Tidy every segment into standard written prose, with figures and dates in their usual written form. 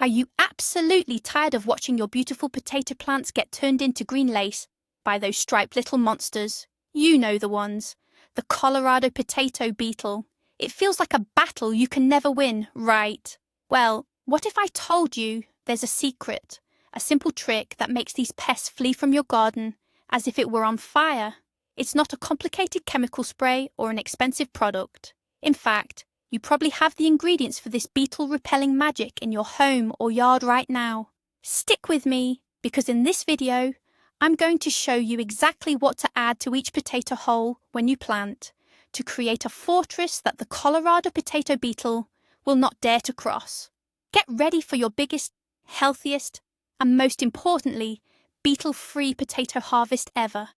Are you absolutely tired of watching your beautiful potato plants get turned into green lace by those striped little monsters? You know the ones. The Colorado potato beetle. It feels like a battle you can never win, right? Well, what if I told you there's a secret, a simple trick that makes these pests flee from your garden as if it were on fire? It's not a complicated chemical spray or an expensive product. In fact, you probably have the ingredients for this beetle-repelling magic in your home or yard right now. Stick with me, because in this video, I'm going to show you exactly what to add to each potato hole when you plant to create a fortress that the Colorado potato beetle will not dare to cross. Get ready for your biggest, healthiest, and most importantly, beetle-free potato harvest ever.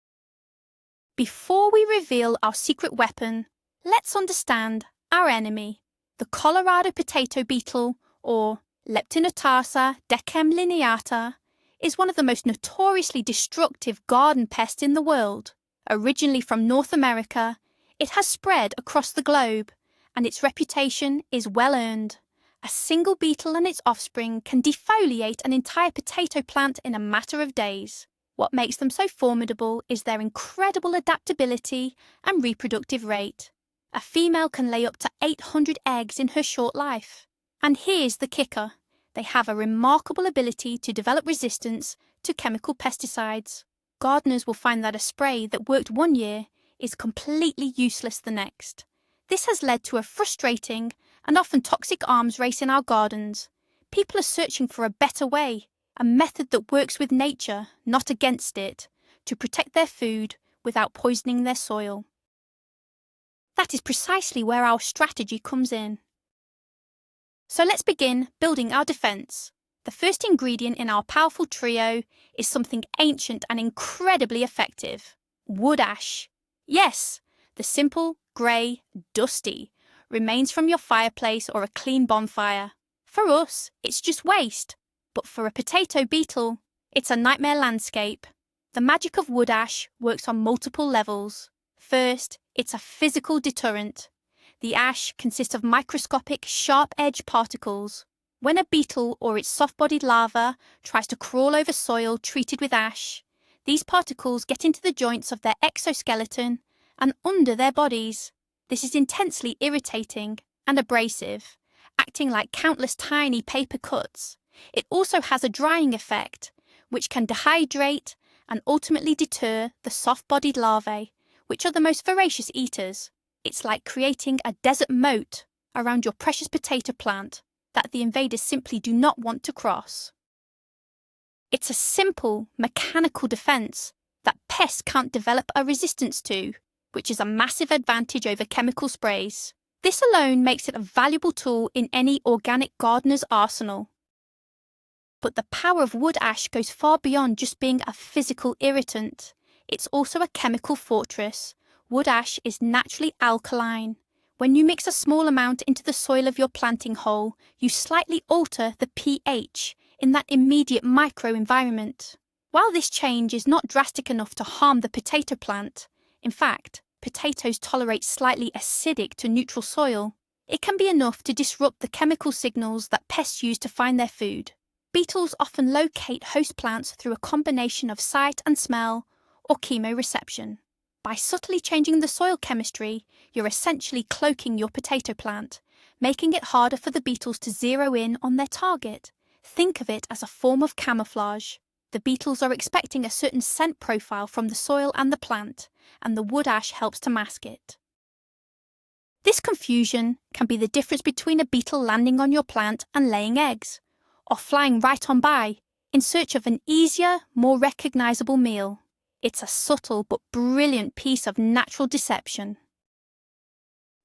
Before we reveal our secret weapon, let's understand our enemy, the Colorado potato beetle, or Leptinotarsa decemlineata, is one of the most notoriously destructive garden pests in the world. Originally from North America, it has spread across the globe, and its reputation is well earned. A single beetle and its offspring can defoliate an entire potato plant in a matter of days. What makes them so formidable is their incredible adaptability and reproductive rate. A female can lay up to 800 eggs in her short life. And here's the kicker. They have a remarkable ability to develop resistance to chemical pesticides. Gardeners will find that a spray that worked one year is completely useless the next. This has led to a frustrating and often toxic arms race in our gardens. People are searching for a better way, a method that works with nature, not against it, to protect their food without poisoning their soil. That is precisely where our strategy comes in. So let's begin building our defense. The first ingredient in our powerful trio is something ancient and incredibly effective: wood ash. Yes, the simple, grey, dusty remains from your fireplace or a clean bonfire. For us, it's just waste, but for a potato beetle, it's a nightmare landscape. The magic of wood ash works on multiple levels. First, it's a physical deterrent. The ash consists of microscopic, sharp-edged particles. When a beetle or its soft-bodied larva tries to crawl over soil treated with ash, these particles get into the joints of their exoskeleton and under their bodies. This is intensely irritating and abrasive, acting like countless tiny paper cuts. It also has a drying effect, which can dehydrate and ultimately deter the soft-bodied larvae, which are the most voracious eaters. It's like creating a desert moat around your precious potato plant that the invaders simply do not want to cross. It's a simple, mechanical defense that pests can't develop a resistance to, which is a massive advantage over chemical sprays. This alone makes it a valuable tool in any organic gardener's arsenal. But the power of wood ash goes far beyond just being a physical irritant. It's also a chemical fortress. Wood ash is naturally alkaline. When you mix a small amount into the soil of your planting hole, you slightly alter the pH in that immediate microenvironment. While this change is not drastic enough to harm the potato plant, in fact, potatoes tolerate slightly acidic to neutral soil, it can be enough to disrupt the chemical signals that pests use to find their food. Beetles often locate host plants through a combination of sight and smell, or chemoreception. By subtly changing the soil chemistry, you're essentially cloaking your potato plant, making it harder for the beetles to zero in on their target. Think of it as a form of camouflage. The beetles are expecting a certain scent profile from the soil and the plant, and the wood ash helps to mask it. This confusion can be the difference between a beetle landing on your plant and laying eggs, or flying right on by in search of an easier, more recognizable meal. It's a subtle but brilliant piece of natural deception.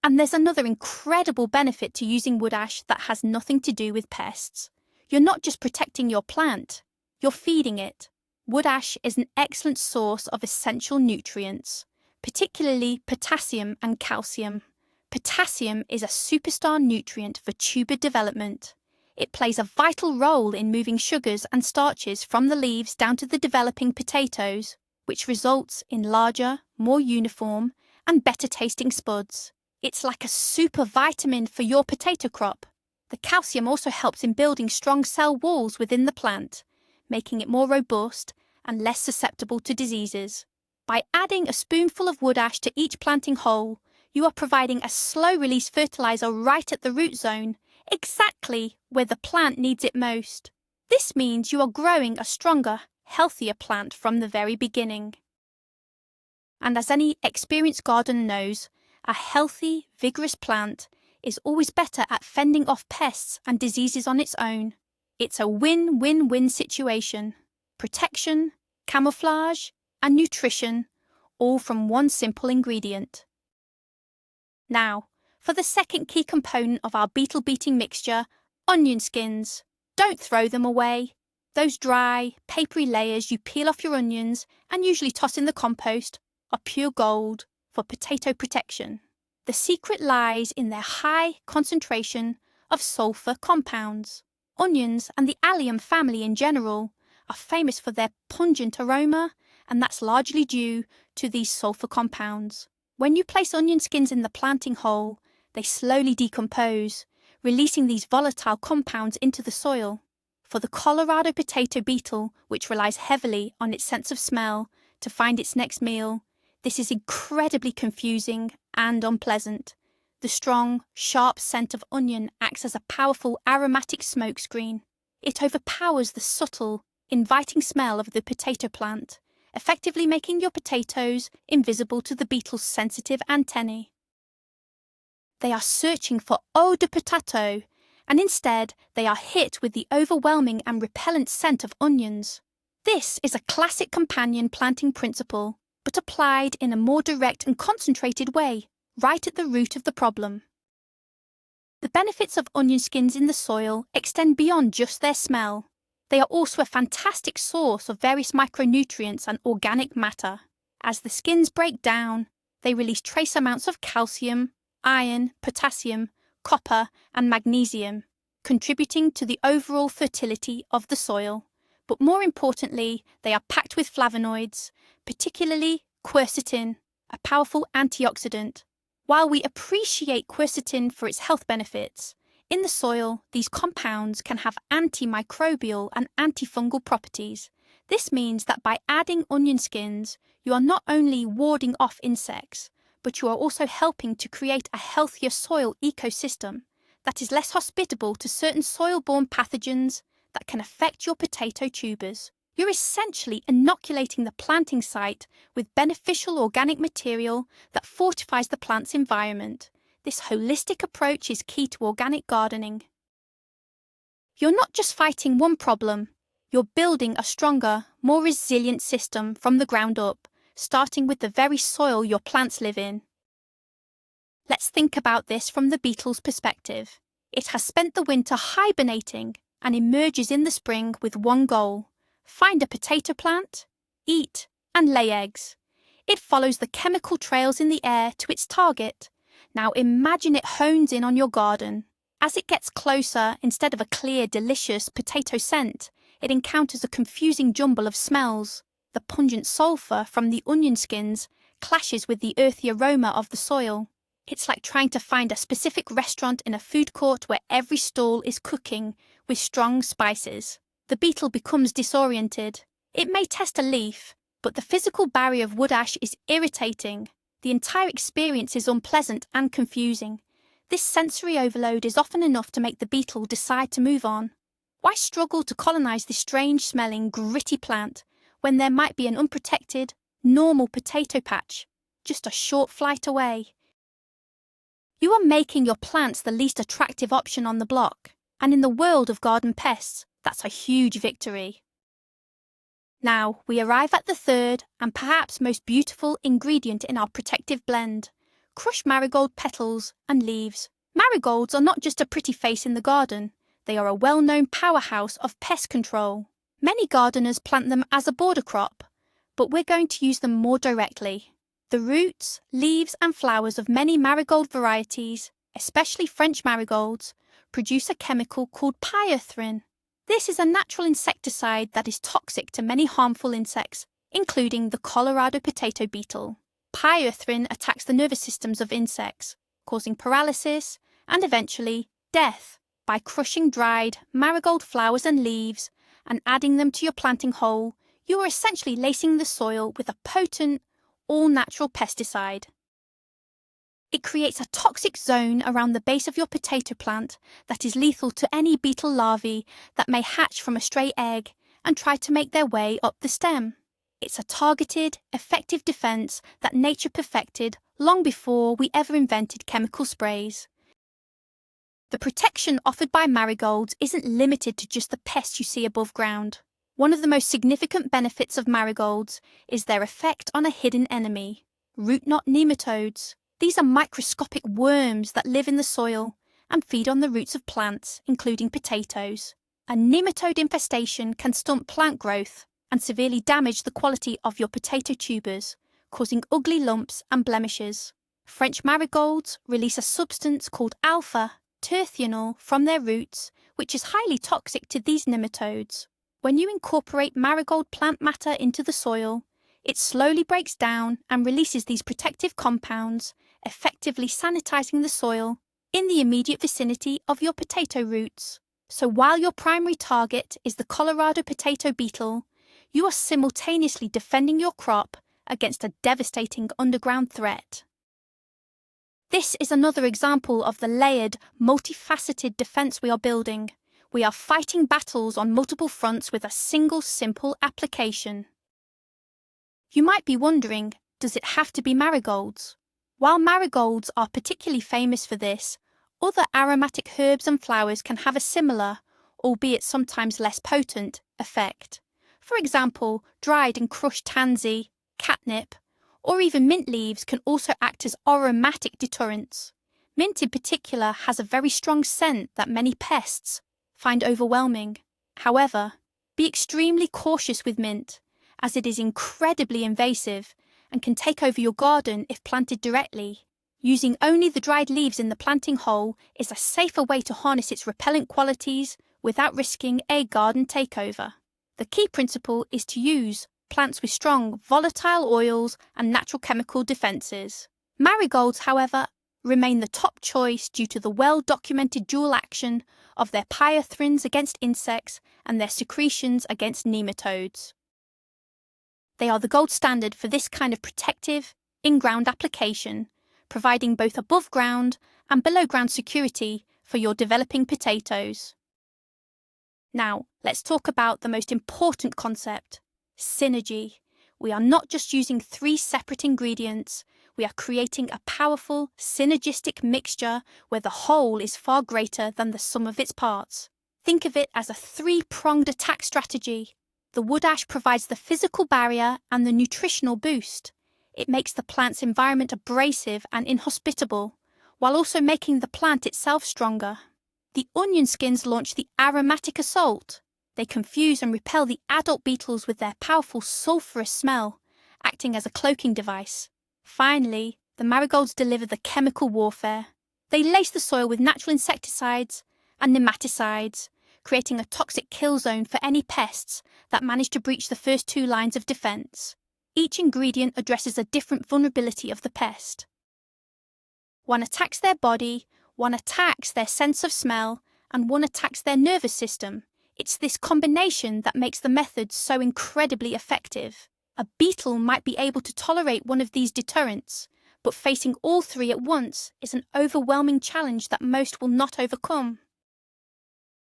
And there's another incredible benefit to using wood ash that has nothing to do with pests. You're not just protecting your plant, you're feeding it. Wood ash is an excellent source of essential nutrients, particularly potassium and calcium. Potassium is a superstar nutrient for tuber development. It plays a vital role in moving sugars and starches from the leaves down to the developing potatoes, which results in larger, more uniform, and better-tasting spuds. It's like a super vitamin for your potato crop. The The calcium also helps in building strong cell walls within the plant, making it more robust and less susceptible to diseases. By adding a spoonful of wood ash to each planting hole, you are providing a slow-release fertilizer right at the root zone, exactly where the plant needs it most. This means you are growing a stronger, healthier plant from the very beginning. And as any experienced gardener knows, a healthy, vigorous plant is always better at fending off pests and diseases on its own. It's a win-win-win situation. Protection, camouflage, and nutrition, all from one simple ingredient. Now, for the second key component of our beetle-beating mixture, onion skins. Don't throw them away. Those dry, papery layers you peel off your onions and usually toss in the compost are pure gold for potato protection. The secret lies in their high concentration of sulfur compounds. Onions and the allium family in general are famous for their pungent aroma, and that's largely due to these sulfur compounds. When you place onion skins in the planting hole, they slowly decompose, releasing these volatile compounds into the soil. For the Colorado potato beetle, which relies heavily on its sense of smell to find its next meal, this is incredibly confusing and unpleasant. The strong, sharp scent of onion acts as a powerful aromatic smokescreen. It overpowers the subtle, inviting smell of the potato plant, effectively making your potatoes invisible to the beetle's sensitive antennae. They are searching for eau de potato, and instead they are hit with the overwhelming and repellent scent of onions. This is a classic companion planting principle, but applied in a more direct and concentrated way, right at the root of the problem. The benefits of onion skins in the soil extend beyond just their smell. They are also a fantastic source of various micronutrients and organic matter. As the skins break down, they release trace amounts of calcium, iron, potassium, copper, and magnesium, contributing to the overall fertility of the soil. But more importantly, they are packed with flavonoids, particularly quercetin, a powerful antioxidant. While we appreciate quercetin for its health benefits, in the soil, these compounds can have antimicrobial and antifungal properties. This means that by adding onion skins, you are not only warding off insects, but you are also helping to create a healthier soil ecosystem that is less hospitable to certain soil-borne pathogens that can affect your potato tubers. You're essentially inoculating the planting site with beneficial organic material that fortifies the plant's environment. This holistic approach is key to organic gardening. You're not just fighting one problem, you're building a stronger, more resilient system from the ground up, starting with the very soil your plants live in. Let's think about this from the beetle's perspective. It has spent the winter hibernating and emerges in the spring with one goal: find a potato plant, eat, and lay eggs. It follows the chemical trails in the air to its target. Now imagine it hones in on your garden. As it gets closer, instead of a clear, delicious potato scent, it encounters a confusing jumble of smells. The pungent sulfur from the onion skins clashes with the earthy aroma of the soil. It's like trying to find a specific restaurant in a food court where every stall is cooking with strong spices. The beetle becomes disoriented. It may test a leaf, but the physical barrier of wood ash is irritating. The entire experience is unpleasant and confusing. This sensory overload is often enough to make the beetle decide to move on. Why struggle to colonize this strange-smelling, gritty plant when there might be an unprotected, normal potato patch just a short flight away? You are making your plants the least attractive option on the block, and in the world of garden pests, that's a huge victory. Now, we arrive at the third and perhaps most beautiful ingredient in our protective blend: crushed marigold petals and leaves. Marigolds are not just a pretty face in the garden, they are a well-known powerhouse of pest control. Many gardeners plant them as a border crop, but we're going to use them more directly. The roots, leaves and flowers of many marigold varieties, especially French marigolds, produce a chemical called pyrethrin. This is a natural insecticide that is toxic to many harmful insects, including the Colorado potato beetle. Pyrethrin attacks the nervous systems of insects, causing paralysis and eventually death. By crushing dried marigold flowers and leaves and adding them to your planting hole, you are essentially lacing the soil with a potent, all-natural pesticide. It creates a toxic zone around the base of your potato plant that is lethal to any beetle larvae that may hatch from a stray egg and try to make their way up the stem. It's a targeted, effective defense that nature perfected long before we ever invented chemical sprays. The protection offered by marigolds isn't limited to just the pests you see above ground. One of the most significant benefits of marigolds is their effect on a hidden enemy, root knot nematodes. These are microscopic worms that live in the soil and feed on the roots of plants, including potatoes. A nematode infestation can stunt plant growth and severely damage the quality of your potato tubers, causing ugly lumps and blemishes. French marigolds release a substance called alpha-terthianol from their roots, which is highly toxic to these nematodes. When you incorporate marigold plant matter into the soil, it slowly breaks down and releases these protective compounds, effectively sanitizing the soil in the immediate vicinity of your potato roots. So while your primary target is the Colorado potato beetle, you are simultaneously defending your crop against a devastating underground threat. This is another example of the layered, multifaceted defense we are building. We are fighting battles on multiple fronts with a single simple application. You might be wondering, does it have to be marigolds? While marigolds are particularly famous for this, other aromatic herbs and flowers can have a similar, albeit sometimes less potent, effect. For example, dried and crushed tansy, catnip, or even mint leaves can also act as aromatic deterrents. Mint in particular has a very strong scent that many pests find overwhelming. However, be extremely cautious with mint, as it is incredibly invasive and can take over your garden if planted directly. Using only the dried leaves in the planting hole is a safer way to harness its repellent qualities without risking a garden takeover. The key principle is to use plants with strong volatile oils and natural chemical defenses. Marigolds, however, remain the top choice due to the well-documented dual action of their pyrethrins against insects and their secretions against nematodes. They are the gold standard for this kind of protective, in-ground application, providing both above-ground and below-ground security for your developing potatoes. Now, let's talk about the most important concept: synergy. We are not just using 3 separate ingredients, we are creating a powerful, synergistic mixture where the whole is far greater than the sum of its parts. Think of it as a 3-pronged attack strategy. The wood ash provides the physical barrier and the nutritional boost. It makes the plant's environment abrasive and inhospitable, while also making the plant itself stronger. The onion skins launch the aromatic assault. They confuse and repel the adult beetles with their powerful sulfurous smell, acting as a cloaking device. Finally, the marigolds deliver the chemical warfare. They lace the soil with natural insecticides and nematicides, creating a toxic kill zone for any pests that manage to breach the first 2 lines of defense. Each ingredient addresses a different vulnerability of the pest. One attacks their body, one attacks their sense of smell, and one attacks their nervous system. It's this combination that makes the method so incredibly effective. A beetle might be able to tolerate one of these deterrents, but facing all 3 at once is an overwhelming challenge that most will not overcome.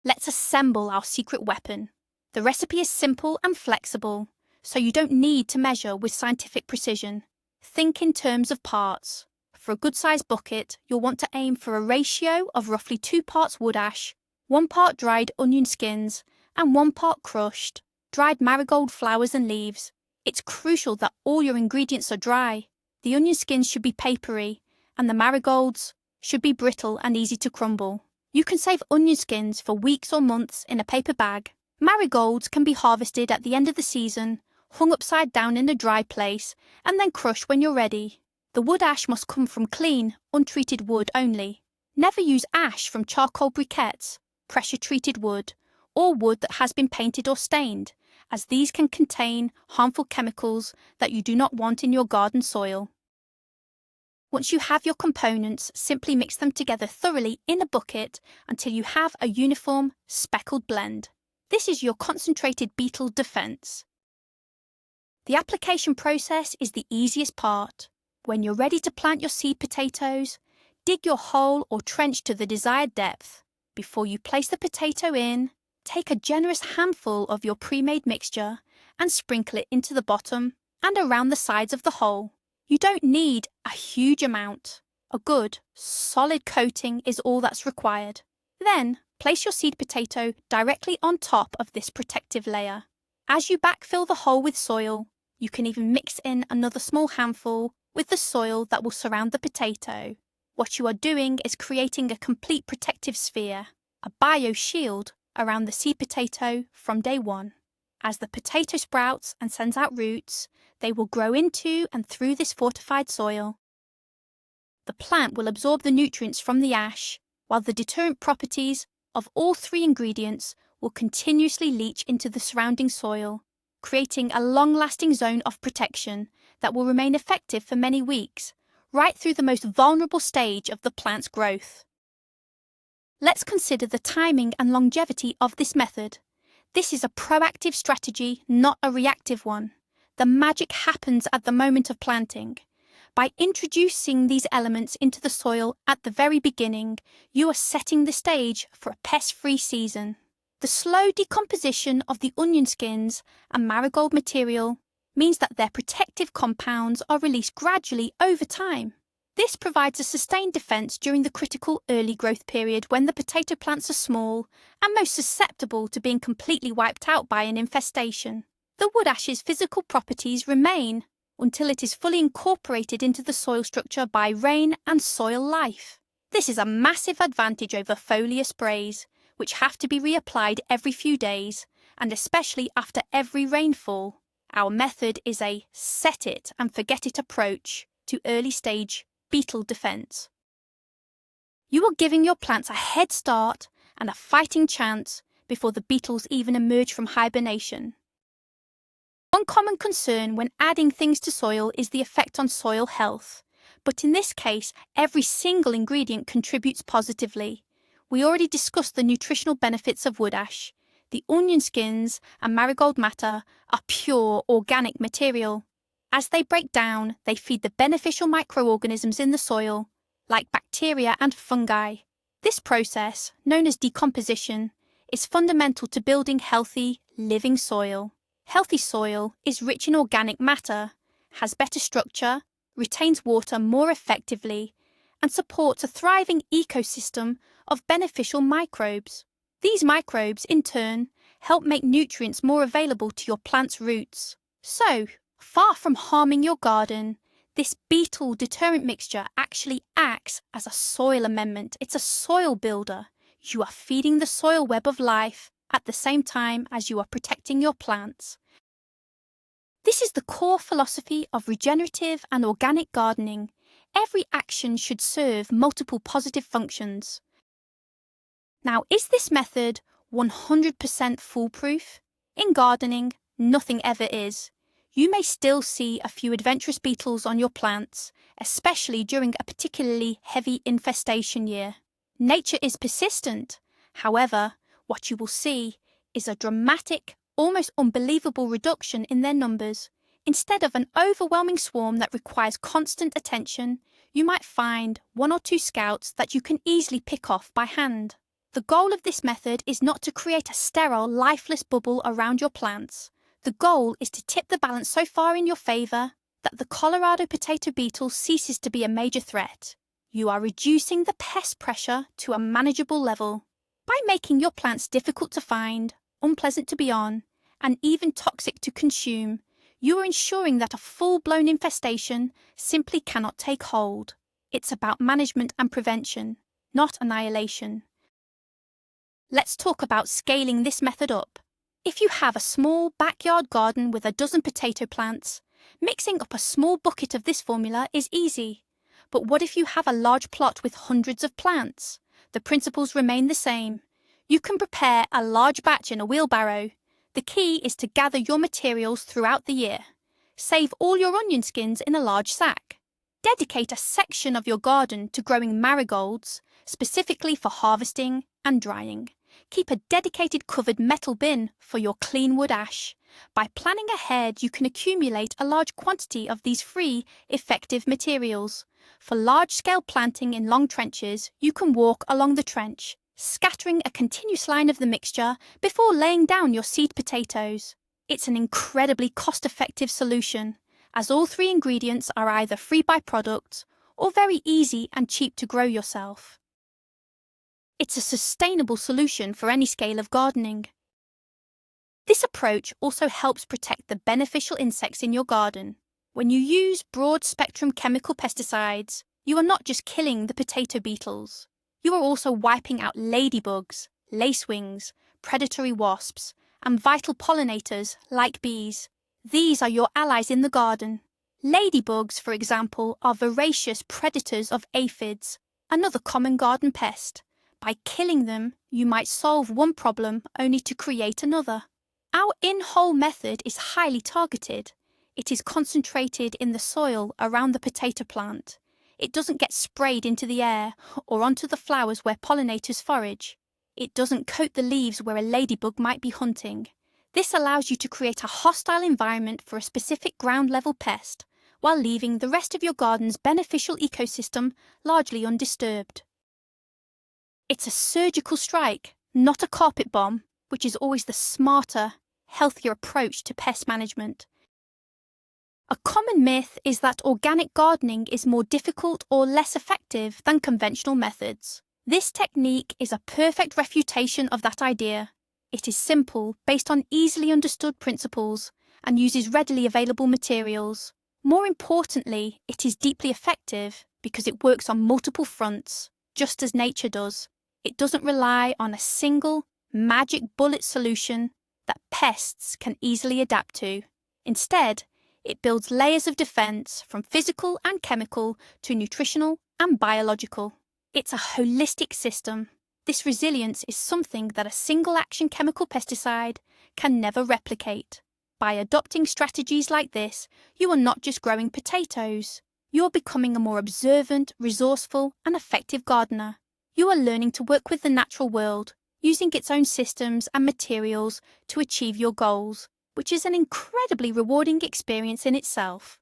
Let's assemble our secret weapon. The recipe is simple and flexible, so you don't need to measure with scientific precision. Think in terms of parts. For a good-sized bucket, you'll want to aim for a ratio of roughly 2 parts wood ash, 1 part dried onion skins, and 1 part crushed, dried marigold flowers and leaves. It's crucial that all your ingredients are dry. The onion skins should be papery, and the marigolds should be brittle and easy to crumble. You can save onion skins for weeks or months in a paper bag. Marigolds can be harvested at the end of the season, hung upside down in a dry place, and then crushed when you're ready. The wood ash must come from clean, untreated wood only. Never use ash from charcoal briquettes, pressure-treated wood, or wood that has been painted or stained, as these can contain harmful chemicals that you do not want in your garden soil. Once you have your components, simply mix them together thoroughly in a bucket until you have a uniform, speckled blend. This is your concentrated beetle defense. The application process is the easiest part. When you're ready to plant your seed potatoes, dig your hole or trench to the desired depth. Before you place the potato in, take a generous handful of your pre-made mixture and sprinkle it into the bottom and around the sides of the hole. You don't need a huge amount. A good, solid coating is all that's required. Then, place your seed potato directly on top of this protective layer. As you backfill the hole with soil, you can even mix in another small handful with the soil that will surround the potato. What you are doing is creating a complete protective sphere, a bio-shield around the seed potato from day one. As the potato sprouts and sends out roots, they will grow into and through this fortified soil. The plant will absorb the nutrients from the ash, while the deterrent properties of all three ingredients will continuously leach into the surrounding soil, creating a long-lasting zone of protection that will remain effective for many weeks, right through the most vulnerable stage of the plant's growth. Let's consider the timing and longevity of this method. This is a proactive strategy, not a reactive one. The magic happens at the moment of planting. By introducing these elements into the soil at the very beginning, you are setting the stage for a pest-free season. The slow decomposition of the onion skins and marigold material means that their protective compounds are released gradually over time. This provides a sustained defense during the critical early growth period when the potato plants are small and most susceptible to being completely wiped out by an infestation. The wood ash's physical properties remain until it is fully incorporated into the soil structure by rain and soil life. This is a massive advantage over foliar sprays, which have to be reapplied every few days, and especially after every rainfall. Our method is a set it and forget it approach to early stage beetle defense. You are giving your plants a head start and a fighting chance before the beetles even emerge from hibernation. One common concern when adding things to soil is the effect on soil health, but in this case, every single ingredient contributes positively. We already discussed the nutritional benefits of wood ash. The onion skins and marigold matter are pure organic material. As they break down, they feed the beneficial microorganisms in the soil, like bacteria and fungi. This process, known as decomposition, is fundamental to building healthy, living soil. Healthy soil is rich in organic matter, has better structure, retains water more effectively, and supports a thriving ecosystem of beneficial microbes. These microbes, in turn, help make nutrients more available to your plant's roots. So, far from harming your garden, this beetle deterrent mixture actually acts as a soil amendment. It's a soil builder. You are feeding the soil web of life at the same time as you are protecting your plants. This is the core philosophy of regenerative and organic gardening. Every action should serve multiple positive functions. Now, is this method 100% foolproof? In gardening, nothing ever is. You may still see a few adventurous beetles on your plants, especially during a particularly heavy infestation year. Nature is persistent. However, what you will see is a dramatic, almost unbelievable reduction in their numbers. Instead of an overwhelming swarm that requires constant attention, you might find one or two scouts that you can easily pick off by hand. The goal of this method is not to create a sterile, lifeless bubble around your plants. The goal is to tip the balance so far in your favour that the Colorado potato beetle ceases to be a major threat. You are reducing the pest pressure to a manageable level. By making your plants difficult to find, unpleasant to be on, and even toxic to consume, you are ensuring that a full-blown infestation simply cannot take hold. It's about management and prevention, not annihilation. Let's talk about scaling this method up. If you have a small backyard garden with a dozen potato plants, mixing up a small bucket of this formula is easy. But what if you have a large plot with hundreds of plants? The principles remain the same. You can prepare a large batch in a wheelbarrow. The key is to gather your materials throughout the year. Save all your onion skins in a large sack. Dedicate a section of your garden to growing marigolds, specifically for harvesting and drying. Keep a dedicated covered metal bin for your clean wood ash. By planning ahead, you can accumulate a large quantity of these free, effective materials. For large-scale planting in long trenches, you can walk along the trench, scattering a continuous line of the mixture before laying down your seed potatoes. It's an incredibly cost-effective solution, as all three ingredients are either free byproducts or very easy and cheap to grow yourself. It's a sustainable solution for any scale of gardening. This approach also helps protect the beneficial insects in your garden. When you use broad-spectrum chemical pesticides, you are not just killing the potato beetles. You are also wiping out ladybugs, lacewings, predatory wasps, and vital pollinators like bees. These are your allies in the garden. Ladybugs, for example, are voracious predators of aphids, another common garden pest. By killing them, you might solve one problem only to create another. Our in-hole method is highly targeted. It is concentrated in the soil around the potato plant. It doesn't get sprayed into the air or onto the flowers where pollinators forage. It doesn't coat the leaves where a ladybug might be hunting. This allows you to create a hostile environment for a specific ground-level pest, while leaving the rest of your garden's beneficial ecosystem largely undisturbed. It's a surgical strike, not a carpet bomb, which is always the smarter, healthier approach to pest management. A common myth is that organic gardening is more difficult or less effective than conventional methods. This technique is a perfect refutation of that idea. It is simple, based on easily understood principles, and uses readily available materials. More importantly, it is deeply effective because it works on multiple fronts, just as nature does. It doesn't rely on a single, magic bullet solution that pests can easily adapt to. Instead, it builds layers of defense from physical and chemical to nutritional and biological. It's a holistic system. This resilience is something that a single-action chemical pesticide can never replicate. By adopting strategies like this, you are not just growing potatoes. You are becoming a more observant, resourceful, and effective gardener. You are learning to work with the natural world, using its own systems and materials to achieve your goals, which is an incredibly rewarding experience in itself.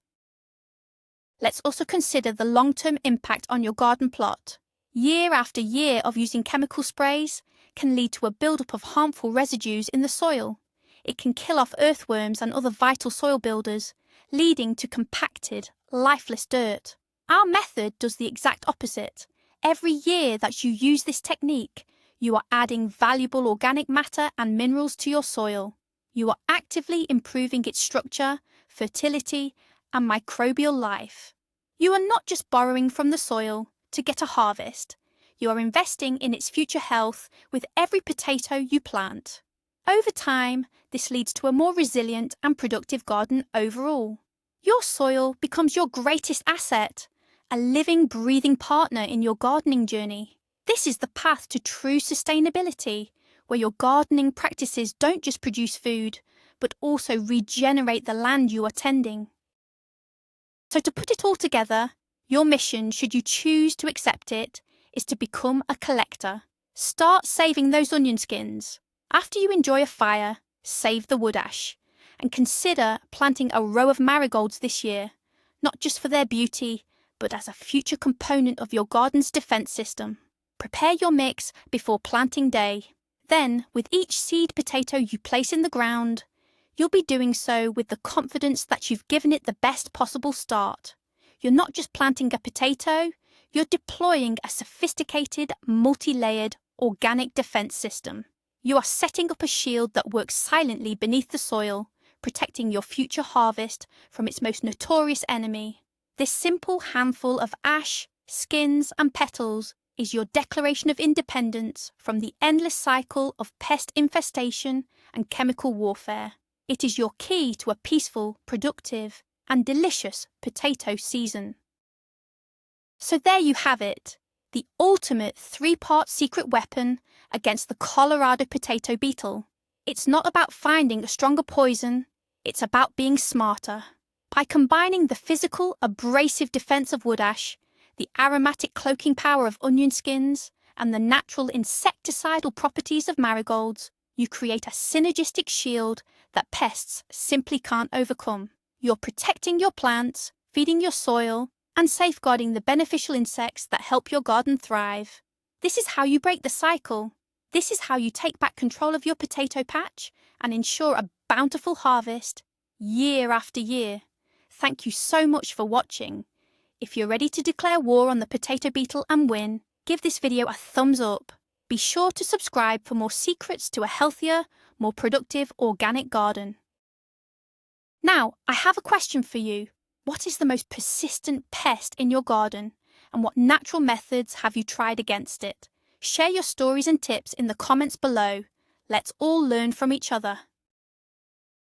Let's also consider the long-term impact on your garden plot. Year after year of using chemical sprays can lead to a buildup of harmful residues in the soil. It can kill off earthworms and other vital soil builders, leading to compacted, lifeless dirt. Our method does the exact opposite. Every year that you use this technique, you are adding valuable organic matter and minerals to your soil. You are actively improving its structure, fertility, and microbial life. You are not just borrowing from the soil to get a harvest. You are investing in its future health with every potato you plant. Over time, this leads to a more resilient and productive garden overall. Your soil becomes your greatest asset, a living, breathing partner in your gardening journey. This is the path to true sustainability, where your gardening practices don't just produce food, but also regenerate the land you are tending. So to put it all together, your mission, should you choose to accept it, is to become a collector. Start saving those onion skins. After you enjoy a fire, save the wood ash, and consider planting a row of marigolds this year, not just for their beauty, but as a future component of your garden's defense system. Prepare your mix before planting day. Then, with each seed potato you place in the ground, you'll be doing so with the confidence that you've given it the best possible start. You're not just planting a potato, you're deploying a sophisticated, multi-layered, organic defense system. You are setting up a shield that works silently beneath the soil, protecting your future harvest from its most notorious enemy. This simple handful of ash, skins, and petals is your declaration of independence from the endless cycle of pest infestation and chemical warfare. It is your key to a peaceful, productive, and delicious potato season. So there you have it, the ultimate 3-part secret weapon against the Colorado potato beetle. It's not about finding a stronger poison, it's about being smarter. By combining the physical, abrasive defense of wood ash, the aromatic cloaking power of onion skins, and the natural insecticidal properties of marigolds, you create a synergistic shield that pests simply can't overcome. You're protecting your plants, feeding your soil, and safeguarding the beneficial insects that help your garden thrive. This is how you break the cycle. This is how you take back control of your potato patch and ensure a bountiful harvest year after year. Thank you so much for watching. If you're ready to declare war on the potato beetle and win, give this video a thumbs up. Be sure to subscribe for more secrets to a healthier, more productive organic garden. Now, I have a question for you. What is the most persistent pest in your garden, and what natural methods have you tried against it? Share your stories and tips in the comments below. Let's all learn from each other.